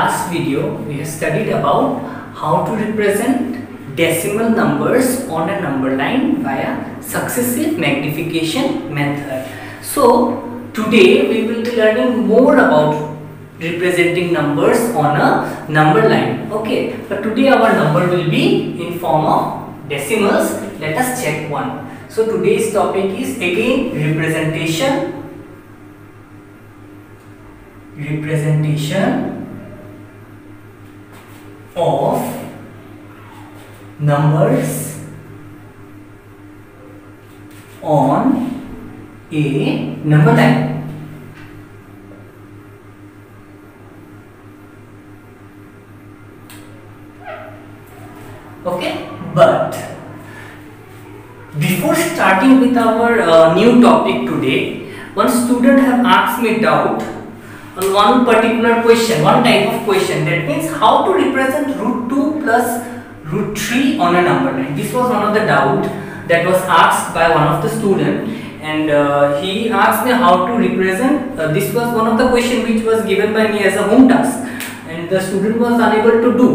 last video we have studied about how to represent decimal numbers on a number line via successive magnification method. So today we will be learning more about representing numbers on a number line. Okay, but today our number will be in form of decimals. Let us check one. So today's topic is again representation of numbers on a number line. Okay, but before starting with our new topic today, one student have asked me doubt on one particular question, one type of question, that means how to represent root 2 plus root 3 on a number line. This was one of the doubt that was asked by one of the student, and he asked me how to represent, this was one of the question which was given by me as a home task and the student was unable to do.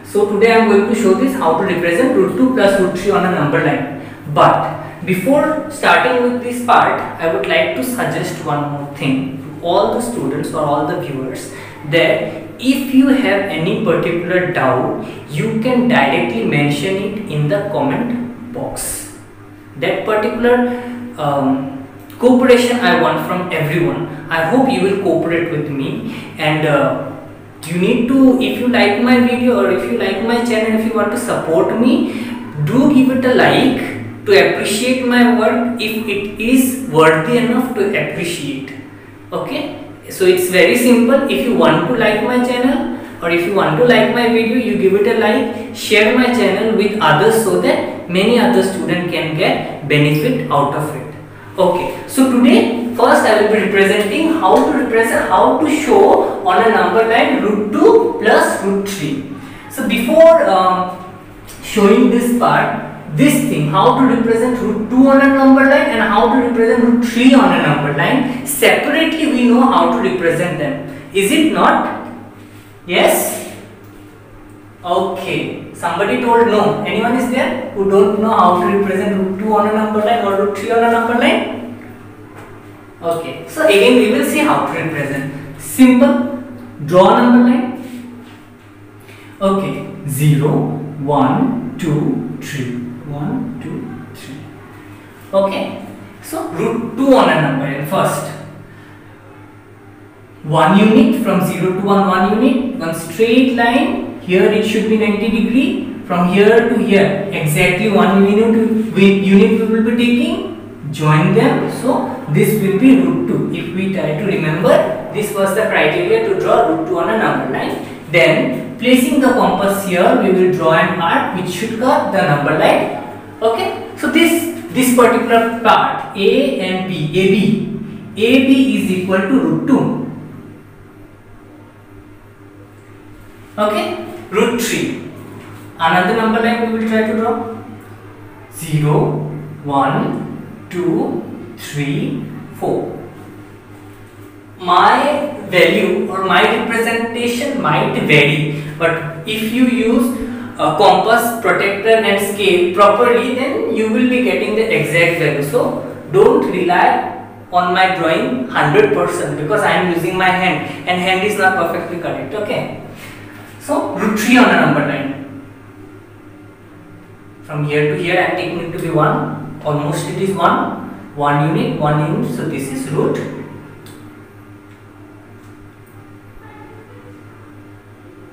So today I am going to show this how to represent root 2 plus root 3 on a number line. But before starting with this part, I would like to suggest one more thing to all the students or all the viewers, that if you have any particular doubt, you can directly mention it in the comment box. That particular cooperation I want from everyone. I hope you will cooperate with me, and you need to, if you like my video or if you like my channel, if you want to support me, do give it a like to appreciate my work if it is worthy enough to appreciate. Okay, so it's very simple. If you want to like my channel or if you want to like my video, you give it a like, share my channel with others so that many other students can get benefit out of it. Okay, so today first I will be representing how to show on a number line root 2 plus root 3. So before showing this part, this thing, how to represent root 2 on a number line and how to represent root 3 on a number line, separately we know how to represent them. Is it not? Yes? Okay. Somebody told no. Anyone is there who don't know how to represent root 2 on a number line or root 3 on a number line? Okay. So again we will see how to represent. Simple. Draw a number line. Okay. 0, 1, 2, 3. 1, 2, 3. Okay, so root 2 on a number line first. 1 unit from 0 to 1 unit, one straight line. Here it should be 90 degree. From here to here, exactly 1 unit we will be taking. Join them. So this will be root 2. If we try to remember, this was the criteria to draw root 2 on a number line. Then placing the compass here, we will draw an arc which should cut the number line. Okay, so this particular part A and B, AB is equal to root 2. Okay, root 3. Another number line we will try to draw. 0, 1, 2, 3, 4. My value or my representation might vary, but if you use a compass, protractor and scale properly, then you will be getting the exact value. So don't rely on my drawing 100% because I am using my hand and hand is not perfectly correct. Okay, so root 3 on a number line. From here to here I am taking it to be 1. Almost it is 1 unit. So this is root.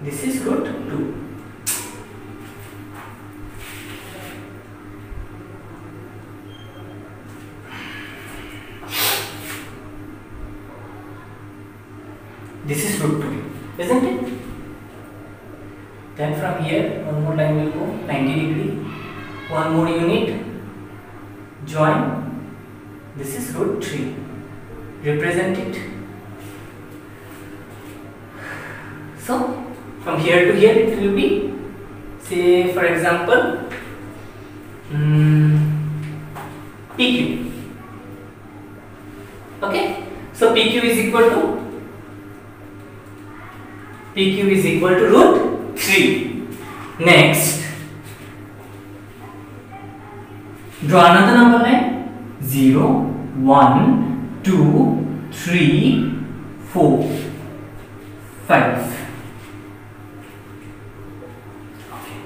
This is root 2. This is root 2, isn't it? Then from here, one more line will go 90 degree. One more unit. Join. This is root 3. Represent it. So from here to here it will be, say for example, PQ. Okay, so PQ is equal to PQ is equal to root 3. Next, draw another number line. 0, 1, 2, 3, 4, 5. Okay.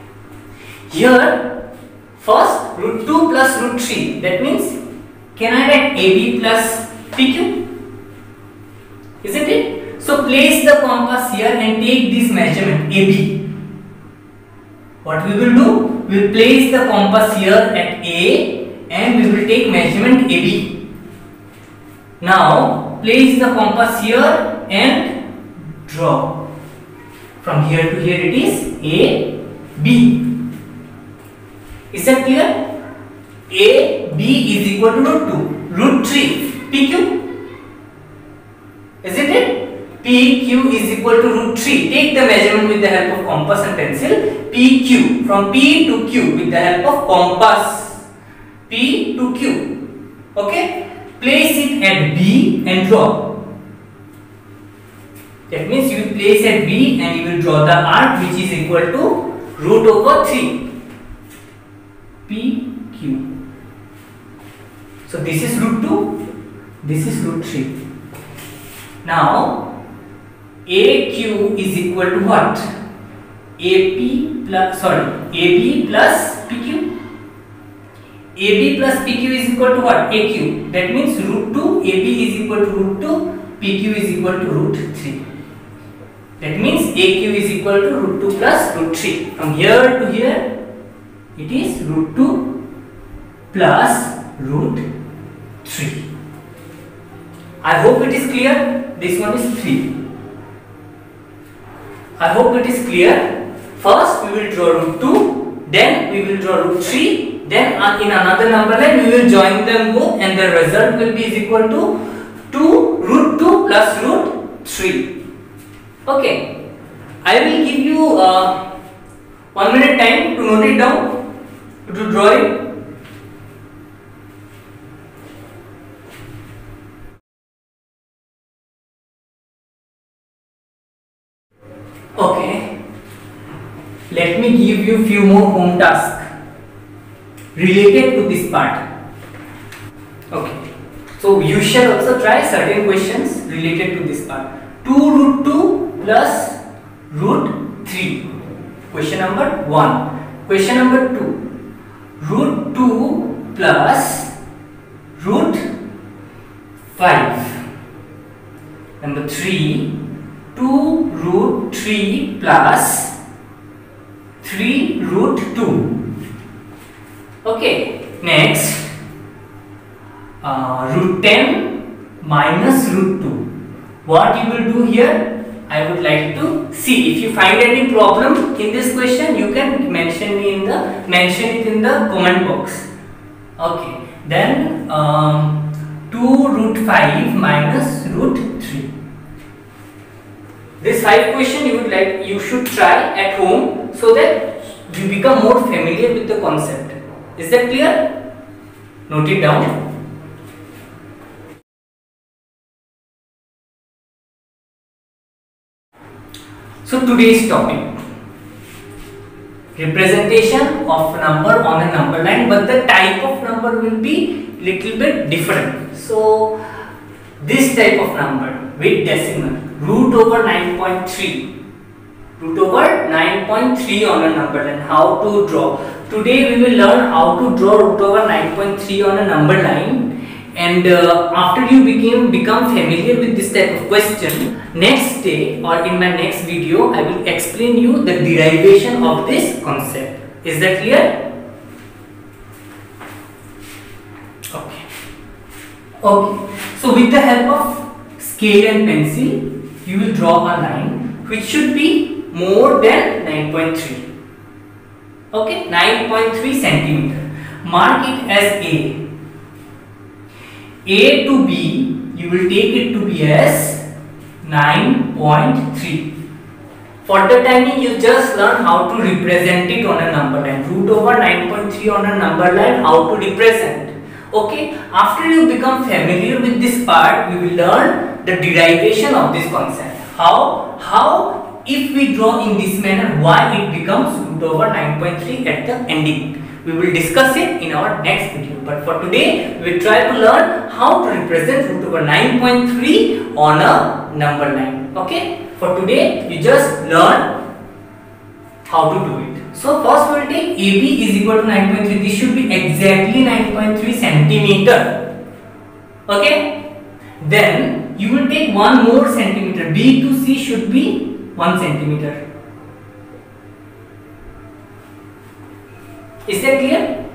Here, first root 2 plus root 3. That means, can I write AB plus PQ? Isn't it? So place the compass here and take this measurement AB. What we will do? We will place the compass here at A and we will take measurement AB. Now place the compass here and draw. From here to here it is A, B. Is that clear? A, B is equal to root 2, root 3, PQ. Isn't it? PQ is equal to root 3. Take the measurement with the help of compass and pencil. PQ, from P to Q with the help of compass. P to Q. Okay? Place it at B and draw. That means you will place at B and you will draw the arc which is equal to root over 3. PQ. So this is root 2, this is root 3. Now AQ is equal to what? AB plus PQ. AB plus PQ is equal to what? AQ. That means root 2 AB is equal to root 2, PQ is equal to root 3. That means AQ is equal to root 2 plus root 3. From here to here it is root 2 plus root 3. I hope it is clear. This one is 3. I hope it is clear. First we will draw root 2, then we will draw root 3, then in another number line we will join them both and the result will be is equal to root 2 plus root 3. Okay. I will give you 1 minute time to note it down, to draw it. Okay, let me give you few more home tasks related to this part. Okay, so you shall also try certain questions related to this part. 2 root 2 plus root 3. Question number 1. Question number 2. Root 2 plus root 5. Number 3. 2 root 3 plus 3 root 2. Okay, next root 10 minus root 2. What you will do here? I would like to see. If you find any problem in this question, you can mention it in the comment box. Okay, then 2 root 5 minus root 3. This 5 question you should try at home so that you become more familiar with the concept. Is that clear? Note it down. So today's topic, representation of number on a number line, but the type of number will be little bit different. So this type of number with decimal, root over 9.3. Root over 9.3 on a number line. How to draw? Today we will learn how to draw root over 9.3 on a number line. And after you become familiar with this type of question, next day or in my next video, I will explain you the derivation of this concept. Is that clear? Okay. Okay. So with the help of scale and pencil, you will draw a line which should be more than 9.3. Okay, 9.3 centimeter. Mark it as A. A to B, you will take it to be as 9.3. For the timing, you just learn how to represent it on a number line. Root over 9.3 on a number line, how to represent. Okay, after you become familiar with this part, we will learn the derivation of this concept. How if we draw in this manner, why it becomes root over 9.3 at the ending. We will discuss it in our next video. But for today, we will try to learn how to represent root over 9.3 on a number line. Okay? For today, you just learn how to do it. So first we will take AB is equal to 9.3. This should be exactly 9.3 centimeter. Okay? Then you will take one more centimeter. B to C should be 1 centimeter. Is that clear?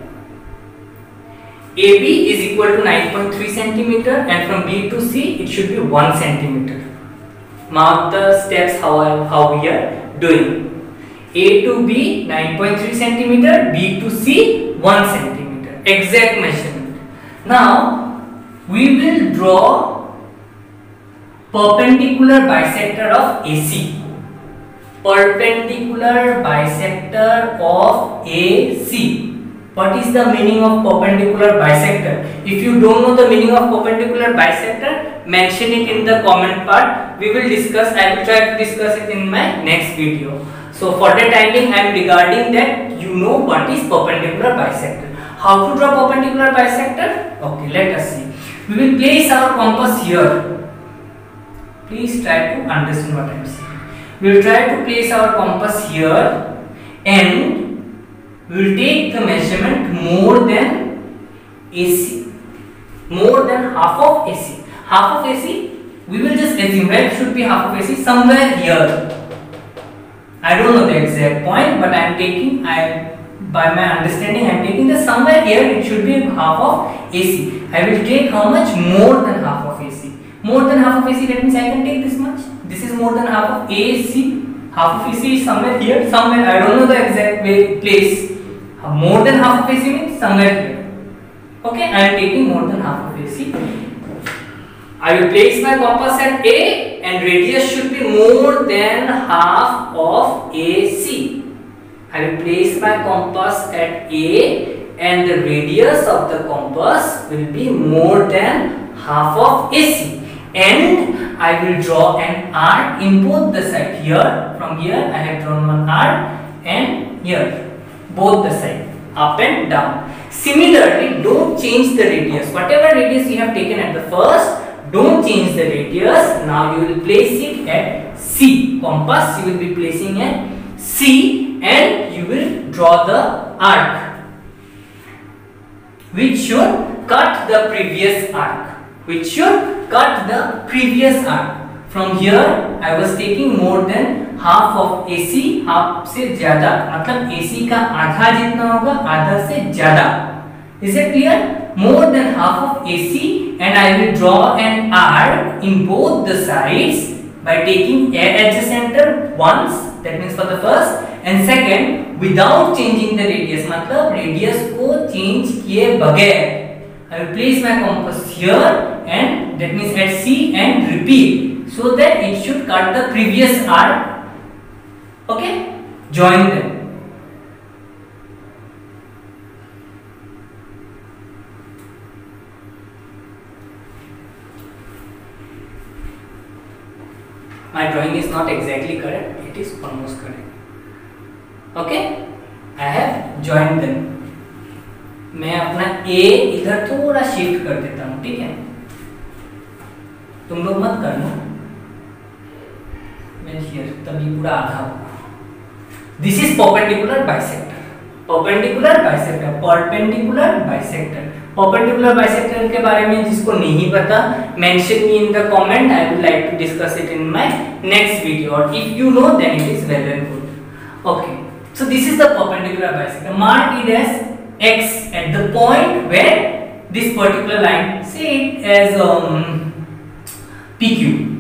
AB is equal to 9.3 centimeter and from B to C it should be 1 centimeter. Mark the steps how we are doing. A to B 9.3 centimeter, B to C 1 centimeter. Exact measurement. Now we will draw perpendicular bisector of AC. Perpendicular bisector of AC. What is the meaning of perpendicular bisector? If you don't know the meaning of perpendicular bisector, mention it in the comment part. We will discuss. I will try to discuss it in my next video. So for the time being, I am regarding that you know what is perpendicular bisector. How to draw perpendicular bisector? Okay, let us see. We will place our compass here. Please try to understand what I am saying. We will try to place our compass here and we will take the measurement more than AC, more than half of AC. Half of AC, we will just assume, right, should be half of AC somewhere here. I don't know the exact point, but I am taking, by my understanding, I am taking the somewhere here it should be half of AC. I will take how much? More than half of AC. More than half of AC, that means I can take this much. This is more than half of AC. Half of AC is somewhere here, somewhere, I don't know the exact place. More than half of AC means somewhere here. Okay, I am taking more than half of AC. I will place my compass at A and radius should be more than half of AC. I will place my compass at A and the radius of the compass will be more than half of AC. And I will draw an arc in both the sides. Here, from here I have drawn one arc and here, both the sides, up and down. Similarly, don't change the radius. Whatever radius you have taken at the first, don't change the radius. Now you will place it at C. Compass you will be placing at C and you will draw the arc which should cut the previous arc. Which should cut the previous arc. From here I was taking more than half of AC. half से ज़्यादा मतलब AC का आधा जितना होगा, आधा से ज़्यादा. Is it clear? More than half of AC and I will draw an arc in both the sides by taking A at the center once, that means for the first, and second without changing the radius, मतलब radius को change किए बगैर. I will place my compass here and that means at C and repeat so that it should cut the previous arc. Okay, join them. My drawing is not exactly correct, it is almost correct. Okay, I have joined them. मैं अपना A इधर थोड़ा shift कर देता हूँ, ठीक है? तुम लोग मत करना, मैं here तभी पूरा आधा होगा. This is perpendicular bisector. Perpendicular bisector. Perpendicular bisector. Perpendicular bisector के बारे में जिसको नहीं पता, mention me in the comment. I would like to discuss it in my next video. Or if you know, then it is well and good. Okay. So this is the perpendicular bisector. Mark it as X at the point where this particular line, say it as PQ.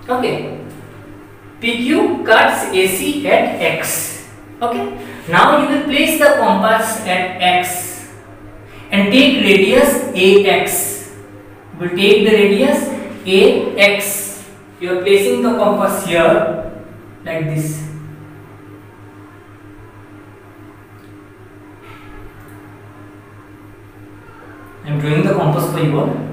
Okay, PQ cuts AC at X. Okay, now you will place the compass at X and take radius AX. You will take the radius AX. You are placing the compass here like this. I am drawing the compass for you.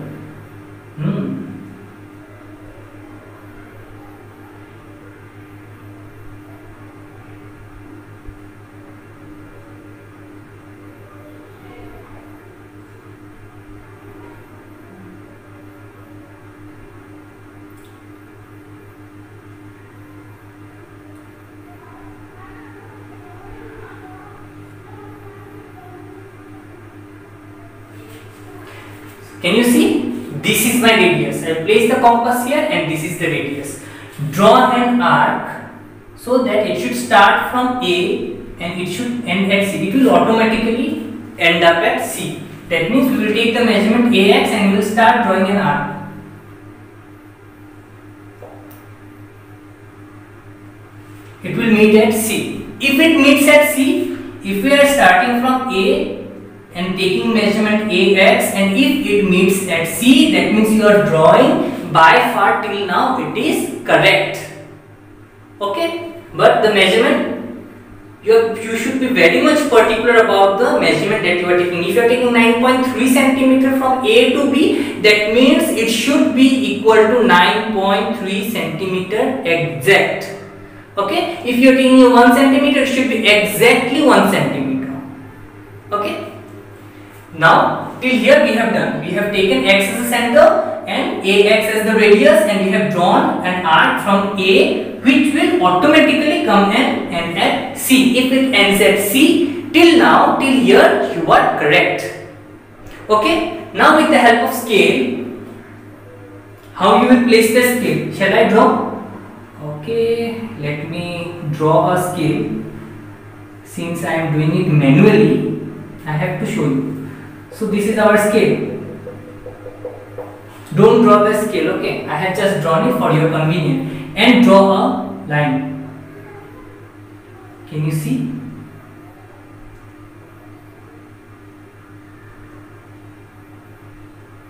Can you see? This is my radius. I place the compass here and this is the radius. Draw an arc so that it should start from A and it should end at C. It will automatically end up at C. That means we will take the measurement AX and we will start drawing an arc. It will meet at C. If it meets at C, if we are starting from A and taking measurement AX, and if it meets at C, that means you are drawing by far till now it is correct. Okay, but the measurement you should be very much particular about the measurement that you are taking. If you are taking 9.3 centimeter from A to B, that means it should be equal to 9.3 centimeter exact. Okay, if you are taking 1 centimeter, it should be exactly 1 centimeter. Okay, now till here we have done. We have taken X as a center and AX as the radius, and we have drawn an arc from A which will automatically come and end at C. If it ends at C, till now, till here you are correct. Okay, now with the help of scale, how you will place the scale? Shall I draw? Okay, let me draw a scale. Since I am doing it manually, I have to show you. So this is our scale. Don't draw the scale, okay? I have just drawn it for your convenience. And draw a line. Can you see?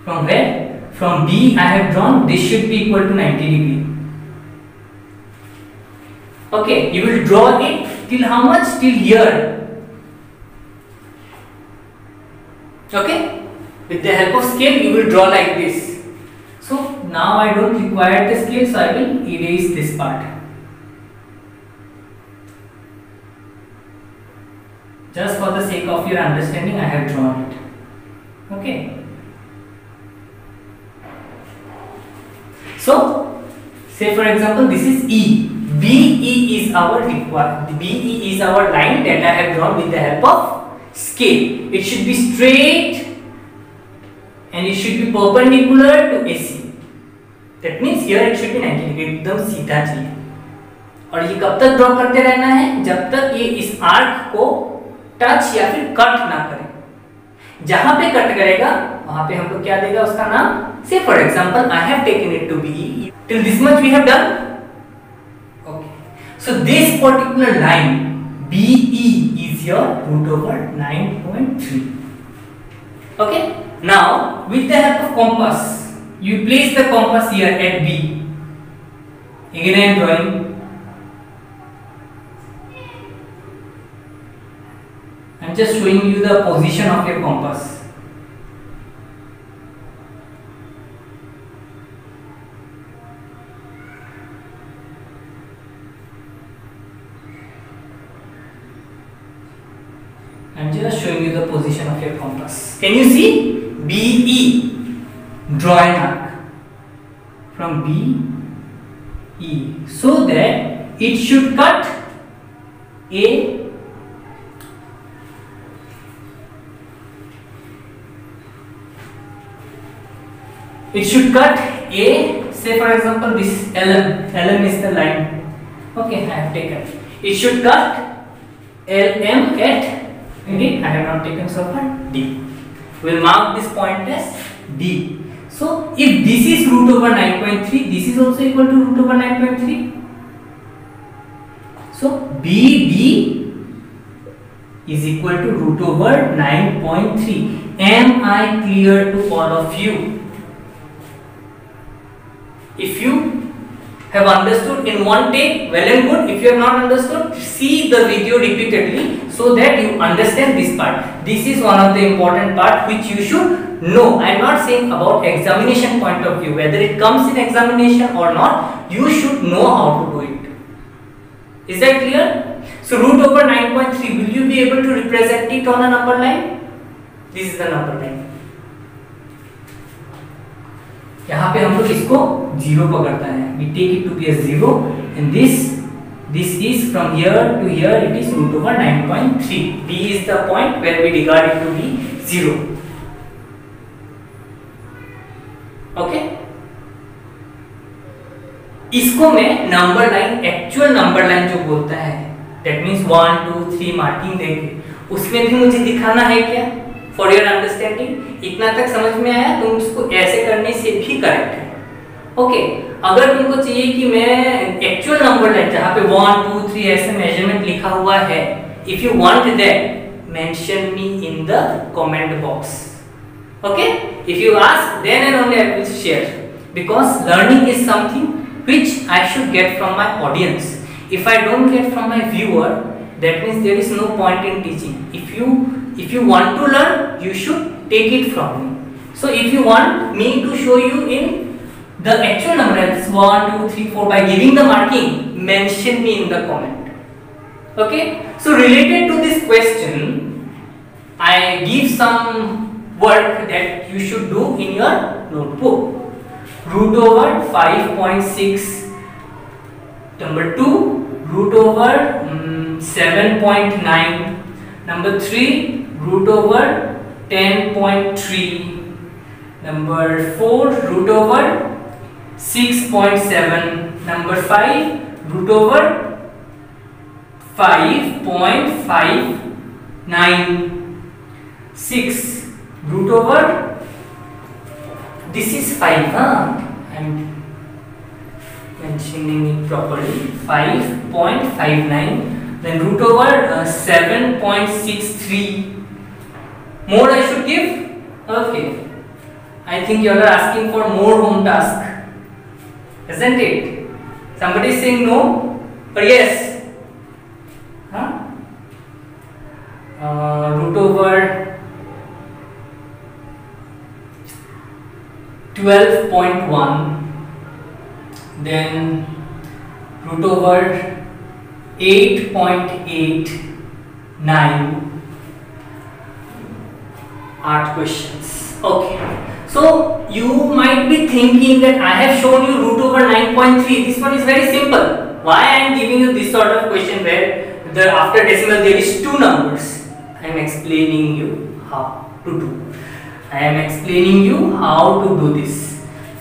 From where? From B I have drawn. This should be equal to 90 degree. Okay, you will draw it till how much? Till here. Okay, with the help of scale you will draw like this. So now I don't require the scale, so I will erase this part. Just for the sake of your understanding, I have drawn it. Okay. So say for example this is E. BE is our BE is our line that I have drawn with the help of scale. It should be straight and it should be perpendicular to AC. That means here it should be 90 degree, एकदम सीधा चाहिए. और ये कब तक draw करते रहना है? जब तक ये इस आर्क को टच या फिर कट ना करे. जहां पे कट करेगा वहां पे हमको क्या देगा उसका नाम? Say for example I have taken it to be. Till this much we have done. Okay. So this particular line BE is your root over 9.3. Okay. Now with the help of compass, you place the compass here at B. Again I am drawing. I am just showing you the position of your compass. I am just showing you the position of your compass. Can you see? BE. Draw an arc from BE so that it should cut A. It should cut A. Say for example this LM. LM is the line. Okay, I have taken. It should cut LM at. Again, I have not taken so far D. We will mark this point as D. So, if this is root over 9.3, this is also equal to root over 9.3. So, BD is equal to root over 9.3. Am I clear to all of you? If you have understood in one take, well and good. If you have not understood, see the video repeatedly so that you understand this part. This is one of the important part which you should know. I am not saying about examination point of view, whether it comes in examination or not, you should know how to do it. Is that clear? So root over 9.3, will you be able to represent it on a number line? This is the number line. यहाँ पे हम लोग इसको zero पकड़ता है. We take it to be a zero, and this is from here to here. It is root over 9.3. B is the point where we regard it to be zero. Okay, इसको मैं number line, actual number line जो बोलता है, that means 1 2 3 marking देके उसमें भी मुझे दिखाना है क्या, फॉर योर अंडरस्टैंडिंग। इतना तक समझ में आया? तुम उसको ऐसे करने से भी करेक्ट है। ओके, अगर तुमको चाहिए कि मैं एक्चुअल नंबर लाइन जहां पे 1 2 3 ऐसे मेजरमेंट लिखा हुआ है, if you want that mention me in the comment box. Okay, if you ask, then and only I will share, because learning is something which I should get from my audience. If I don't get from my viewer, that means there is no point in teaching. If you want to learn, you should take it from me. So if you want me to show you in the actual number, that's 1 2 3 4, by giving the marking, mention me in the comment. Okay, so related to this question, I give some work that you should do in your notebook. Root over 5.6, number 2 root over 7.9, number 3 root over 10.3, number 4 root over 6.7, number 5 root over 5.59, 6 root over, this is 5, I'm mentioning it properly, 5.59, then root over 7.63. More I should give? Okay, I think you are asking for more home task, isn't it? Somebody is saying no or yes? Root over 12.1, then root over 8.89, 8 questions. Okay, so you might be thinking that I have shown you root over 9.3. This one is very simple. Why I am giving you this sort of question where after decimal there is 2 numbers? I am explaining you how to do. I am explaining you how to do this.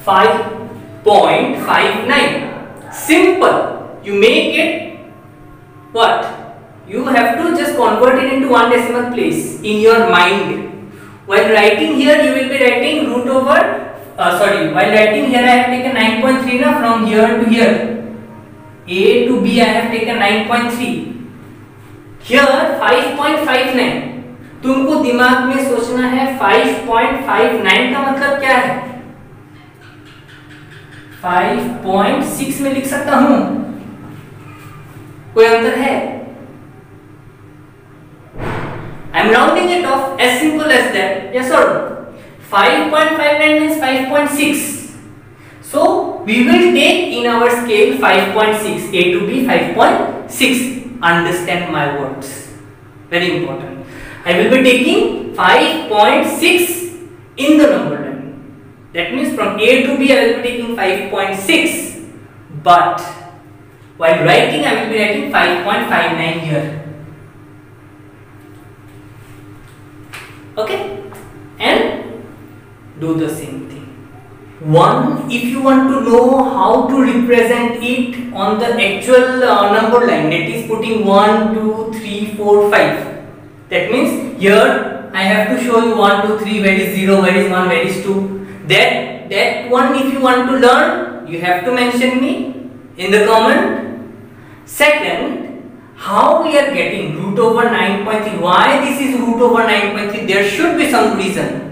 5.59. Simple. You make it what? You have to just convert it into 1 decimal place in your mind. While writing here, you will be writing root over. While writing here, I have taken 9.3 now from here to here. A to B, I have taken 9.3. Here 5.59. तुमको दिमाग में सोचना है 5.59 का मतलब क्या है? 5.6 में लिख सकता हूं, कोई अंतर है? I am rounding it off, as simple as that. Yes or no? 5.59 means 5.6. So we will take in our scale 5.6, A to B 5.6. Understand my words, very important. I will be taking 5.6 in the number line. That means from A to B I will be taking 5.6, but while writing I will be writing 5.59 here. Okay, and do the same thing. One, if you want to know how to represent it on the actual number line, that is putting 1 2 3 4 5. That means here I have to show you 1 2 3, where is 0, where is 1, where is 2. That one, if you want to learn, you have to mention me in the comment. Second, how we are getting root over 9.3? Why this is root over 9.3? There should be some reason.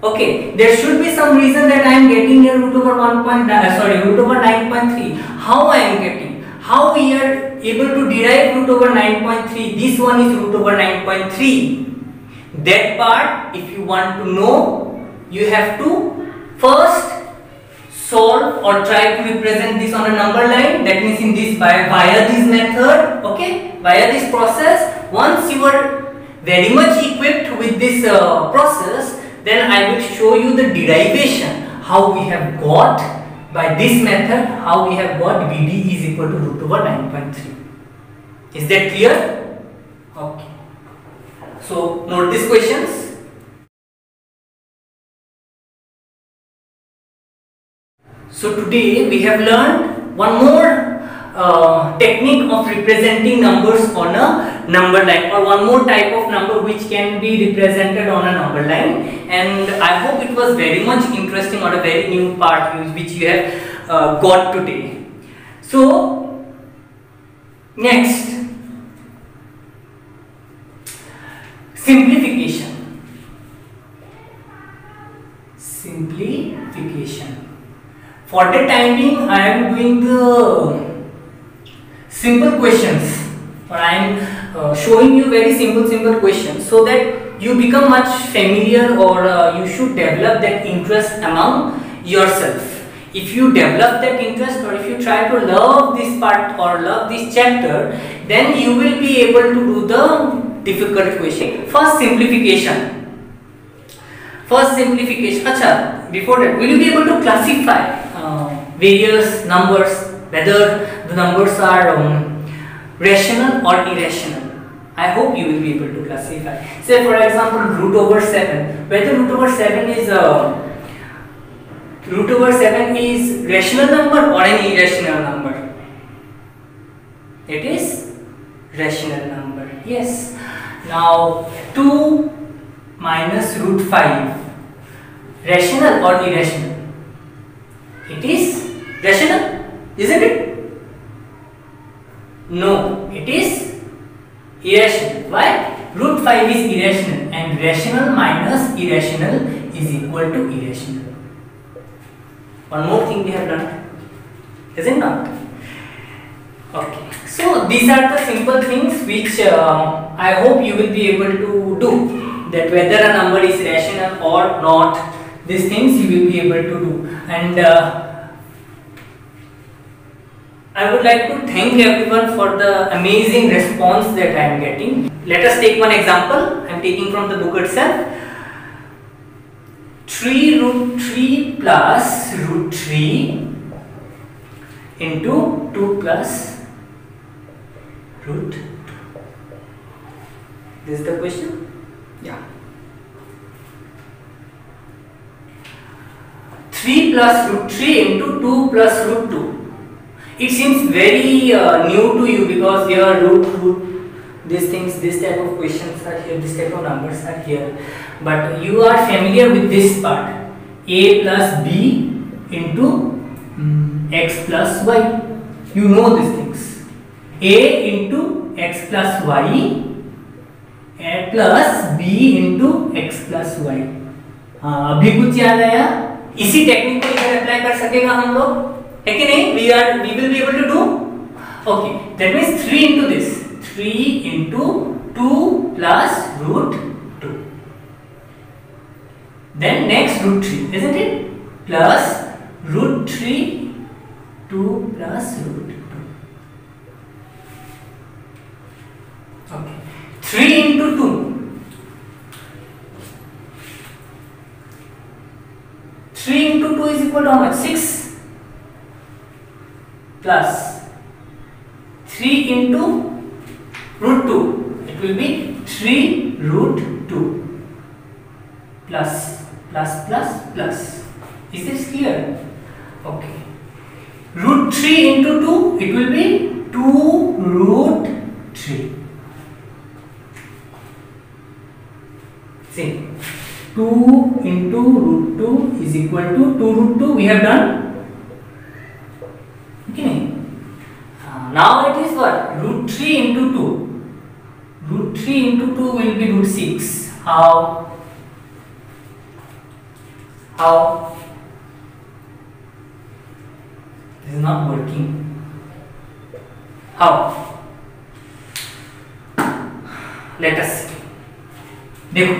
Okay, there should be some reason that I am getting here root over root over 9.3. How I am getting? How we are able to derive root over 9.3? This one is root over 9.3. That part, if you want to know, you have to first solve or try to represent this on a number line. That means in this via this method. Okay, via this process. Once you are very much equipped with this process, then I will show you the derivation, how we have got by this method, how we have got BD is equal to root over 9.3. Is that clear? Okay. So note these questions. So today we have learned one more technique of representing numbers on a number line, or one more type of number which can be represented on a number line. And I hope it was very much interesting, or a very new part which you have got today. So next, simplification. For the time being, I am doing the simple questions, or I am showing you very simple questions, so that you become much familiar, or you should develop that interest among yourself. If you develop that interest, or if you try to love this part or love this chapter, then you will be able to do the difficult question. First, simplification. Acha, before that, will you be able to classify various numbers, whether the numbers are rational or irrational? I hope you will be able to classify. Say for example, root over 7. Whether root over 7 is rational number or an irrational number? It is rational number. Yes. Now 2 minus root 5, rational or irrational? It is rational, isn't it? No, it is irrational. Why? Root 5 is irrational, and rational minus irrational is equal to irrational. One more thing we have done, isn't it? Okay, so these are the simple things which I hope you will be able to do, that whether a number is rational or not, these things you will be able to do. And I would like to thank everyone for the amazing response that I am getting. Let us take one example. I am taking from the book itself. 3 root 3 plus root 3 into 2 plus root 2. This is the question? Yeah. 3 plus root 3 into 2 plus root 2. It seems very new to you, because here root, these things, this type of questions are here, this type of numbers are here. But you are familiar with this part. A plus B into x plus y. You know these things. A into x plus y plus b into x plus y. अभी कुछ याद आया? इसी technique को इधर apply कर सकेगा हम लोग, है कि नहीं? We will be able to do. Okay, that means 3 into this. 3 into 2 plus root 2. Then next root 3, isn't it? Plus root 3, 2 plus root 2. Okay, 3 into 2. 3 into 2 is equal to how much? 6. Plus 3 into root 2. It will be 3 root 2. Plus. Is this clear? Okay. Root 3 into 2, it will be 2 root 3. See, 2 into root 2 is equal to 2 root 2. We have done. Okay. Now it is what? Root 3 into 2. Root 3 into 2 will be root 6. How? This is not working. How? Let us see. देखो,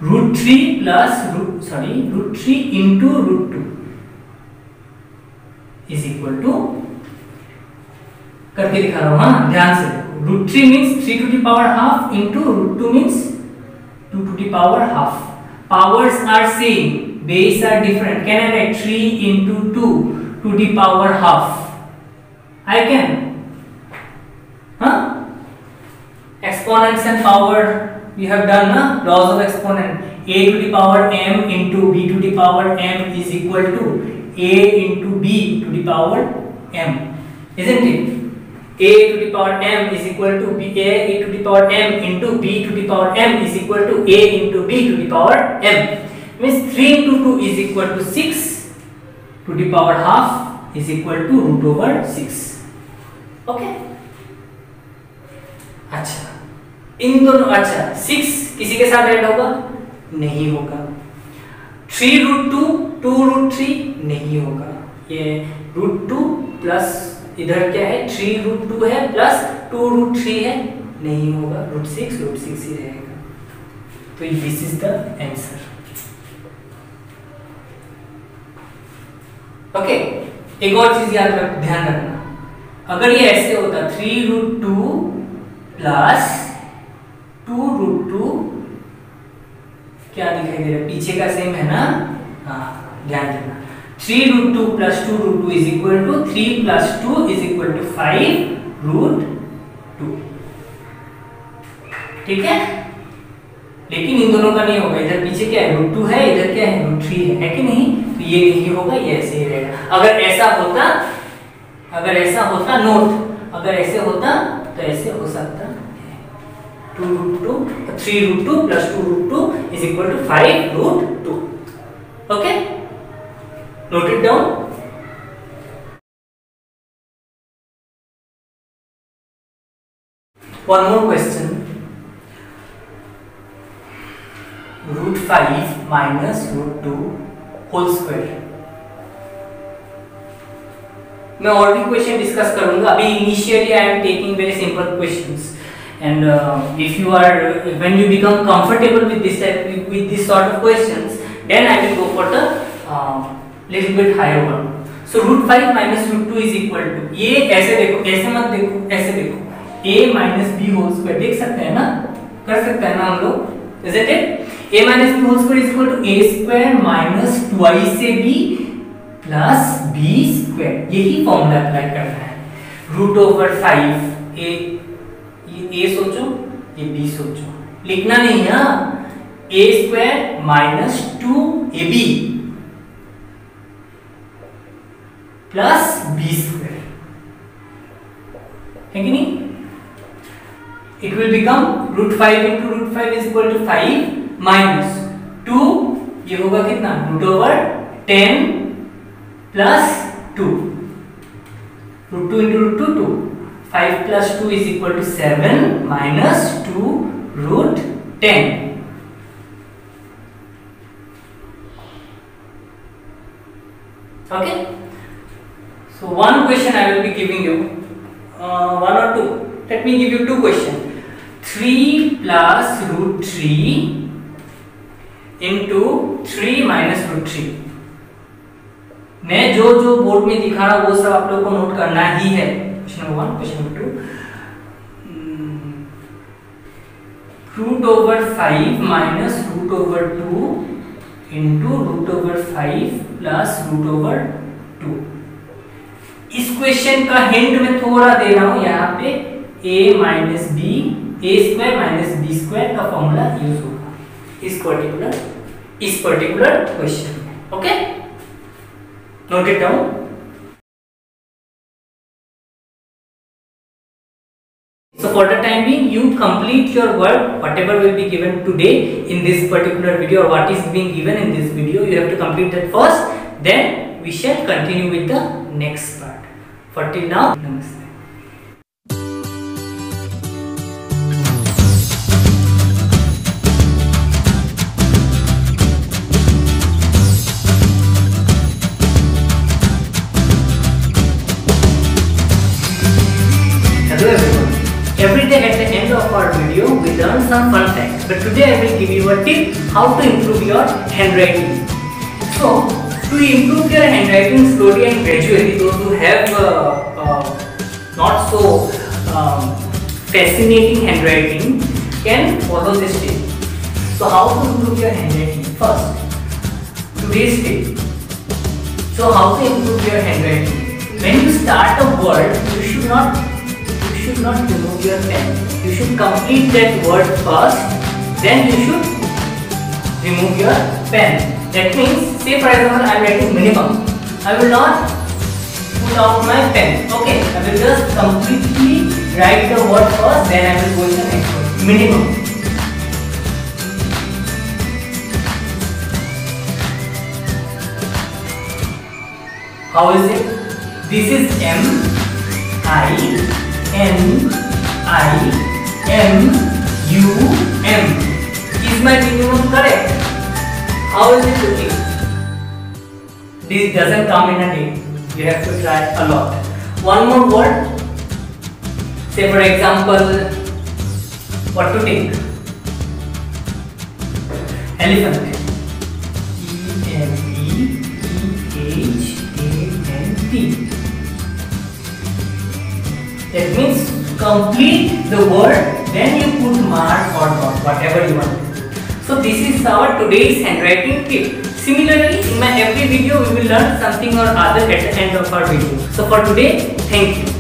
root 3 plus root 3 into root 2 is equal to, करके दिखा रहा हूँ, हाँ, ध्यान से देखो. Root 3 means 3 to the power half into root 2 means 2 to the power half. Powers are same, base are different. Can I write 3 into 2 to the power half? I can. Huh? Exponents and power we have done, na? Laws of exponent. A to the power m into b to the power m is equal to a into b to the power m, isn't it? A to the power m is equal to b, a to the power m into b to the power m is equal to a into b to the power m. Means 3 into 2 is equal to 6 to the power half is equal to root over 6. Okay अच्छा, इन दोनों, अच्छा 6 किसी के साथ add होगा? नहीं होगा। 3 root 2, 2 root 3 नहीं होगा। ये रूट 2 प्लस इधर क्या है 3 रूट 2 है प्लस 2 रूट 3 है, नहीं होगा। रूट 6 ही रहेगा। तो this is the answer. Okay, एक और चीज ध्यान रखना, अगर ये ऐसे होता 3 रूट 2 प्लस 2 रूट 2, क्या दिखाई दे रहा है? पीछे का सेम है ना? हाँ, ध्यान देना। 3 root 2 plus 2 root 2 is equal to 3 plus 2 is equal to 5 root 2। ठीक है, लेकिन इन दोनों का नहीं होगा। इधर पीछे क्या है? रूट 2 है, इधर क्या है? रूट 3 है कि नहीं? तो ये नहीं होगा, ये ऐसे ही रहेगा। अगर ऐसा होता नोट, अगर ऐसे होता तो ऐसे हो सकता है 2 root 2, 3 root 2 plus 2 root 2 is equal to 5 root 2। Okay, note it down. One more question, root 5 minus root 2 whole square. मैं और भी क्वेश्चन डिस्कस करूंगा। अभी initially I am taking very simple questions, and if you are, when you become comfortable with this type, with this sort of questions, then I will go for the little bit higher one. So root 5 minus root 2 is equal to, ये ऐसे देखो, ऐसे मत देखो, ऐसे देखो, a minus b whole square, देख सकते हैं ना? कर सकते हैं ना हम लोग? Isn't it? a minus b whole square is equal to a square minus twice ab plus b square। यही फॉर्मूला अप्लाई करना है। रूट ओवर 5, ये a सोचो, ये b सोचो, लिखना नहीं है। a square minus 2ab plus b square है कि नहीं? It will become root 5 into root 5 is equal to 5 minus 2, ये होगा कितना? Root over 10 plus 2, root 2 into root 2 2, 5 plus 2 is equal to 7 minus 2 root 10। Okay, so one question I will be giving you, one or two. Let me give you two questions. 3 plus root 3 into 3 minus root 3। मैं जो board में दिखा रहा हूं वो सब आप लोग को नोट करना ही है। Question number 1, question number 2, root over 5 minus root over 2 into root over 5 plus root over 2। इस क्वेश्चन का हिंट मैं थोड़ा दे रहा हूं, यहाँ पे a minus B, A square minus B square का फॉर्मूला यूज होगा इस पर्टिकुलर क्वेश्चन में। Okay, note it down. So for the time being, you complete your work, whatever will be given today in this particular video, or what is being given in this video. You have to complete that first, then we shall continue with the next part. For till now, namaste. Hello everyone. Every day at the end of our video, we learn some fun facts. But today I will give you a tip how to improve your handwriting. So, to improve your handwriting slowly and gradually, those who have not so fascinating handwriting can follow this tip. So, how to improve your handwriting? First, today's tip. So, how to improve your handwriting? When you start a word, you should not remove your pen. You should complete that word first, then you should remove your pen. That means, say for example, I am writing minimum. I will not put out my pen. Okay, I will just completely write the word first, then I will go to the next one. Minimum. How is it? This is M I N I M U M. Is my minimum correct? How is it looking? This doesn't come in a day. You have to try a lot. One more word. Say for example, what to take? Elephant. That means complete the word, then you put mark or dot, whatever you want. So this is our today's handwriting tip. Similarly, in my every video we will learn something or other at the end of our video. So for today, thank you.